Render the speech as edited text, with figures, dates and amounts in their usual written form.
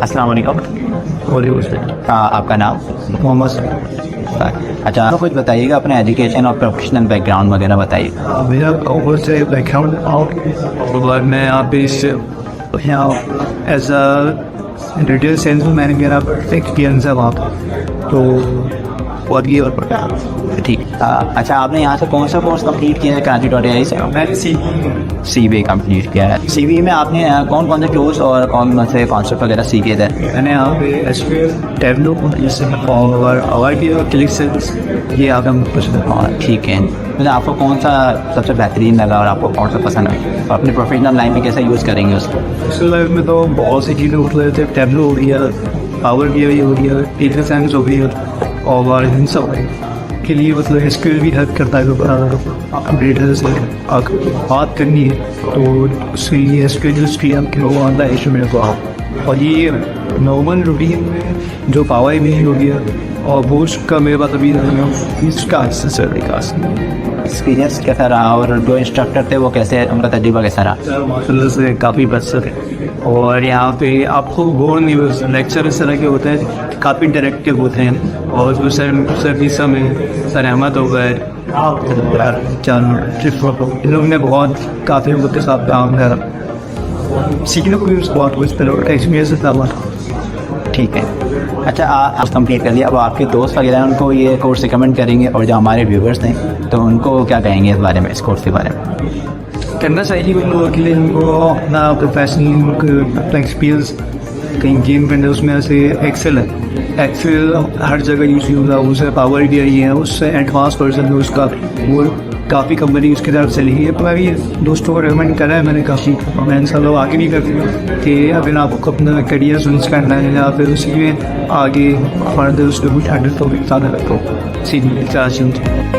अस्सलाम वालेकुम। आपका नाम? मोहम्मद। अच्छा, आप कुछ बताइएगा अपने एजुकेशन और प्रोफेशनल बैकग्राउंड वगैरह बताइए। मेरा ओवर से बैकग्राउंड और मैं यहाँ पे यहाँ एज अ रिटेल सेल्समैन मेरा एक्सपीरियंस है वहाँ पर, तो और ये और पढ़ा। ठीक। अच्छा, आपने यहाँ से कौन सा कोर्स कंप्लीट किया है कराची से? मैं CBA कंप्लीट किया है। CBA में आपने कौन कौन से टूल्स और कौन से कॉन्सेप्ट वगैरह सीखे थे? मैंने यहाँ पे SQL, टैबलो और क्लिक सेल्स ये आप हम हाँ ठीक है। मतलब आपको कौन सा सबसे बेहतरीन लगा और आपको कौन सा पसंद आया और अपनी प्रोफेशनल लाइफ में कैसे यूज़ करेंगे उसको? एक्चुअल लाइफ में तो बहुत सी चीज़ें उठ रहे थे। टैबलो हो गया, पावर BI हो गया, डेटा साइंस हो गया, और इन सब के लिए मतलब SQL भी हेल्प करता है। डेटा से बात करनी है तो उसके लिए SQL की आपके आता है इशू मेरे को। और ये नॉर्मल रूटीन में जो पावर BI हो गया और वो उसका मेरे पास अभी इसका विकास एक्सपीरियंस कैसा रहा और जो इंस्ट्रक्टर थे वो कैसे, उनका तजुर्बा कैसा रहा? माशाल्लाह से काफ़ी बेहतर है। और यहाँ पे आपको बोर नहीं होता, लेक्चर इस तरह के होते हैं काफ़ी डायरेक्टिव होते हैं। और जो सर में सर अहमद हो गए, इन लोग ने बहुत काफ़ी लोगों के साथ काम करा, सीखने को भी बहुत कुछ एक्सपीरियंस था। ठीक है। अच्छा, आप कंप्लीट कर लिया, अब आपके दोस्त वगैरह उनको ये कोर्स रिकमेंड करेंगे और जो हमारे व्यूवर्स हैं तो उनको क्या कहेंगे इस बारे में, इस कोर्स के बारे में? करना चाहिए उन लोगों के लिए, उनको अपना प्रोफेशनल एक्सपीरियंस कहीं गेम करने उसमें से एक्सेल हर जगह यूज़ होगा। उससे पावर BI है, उससे एडवांस वर्जन है उसका, वो काफ़ी कंपनी उसकी तरफ से ली है। तो मैं भी दोस्तों को रिकमेंड करा है मैंने काफ़ी, मैं सब लोग आगे भी करती हूँ कि अगर आपको अपना करियर स्विच करना है या फिर उसी में आगे फर्दर उसमें कुछ हैंडल तो भी ज़्यादा रखो सीखने चाहिए।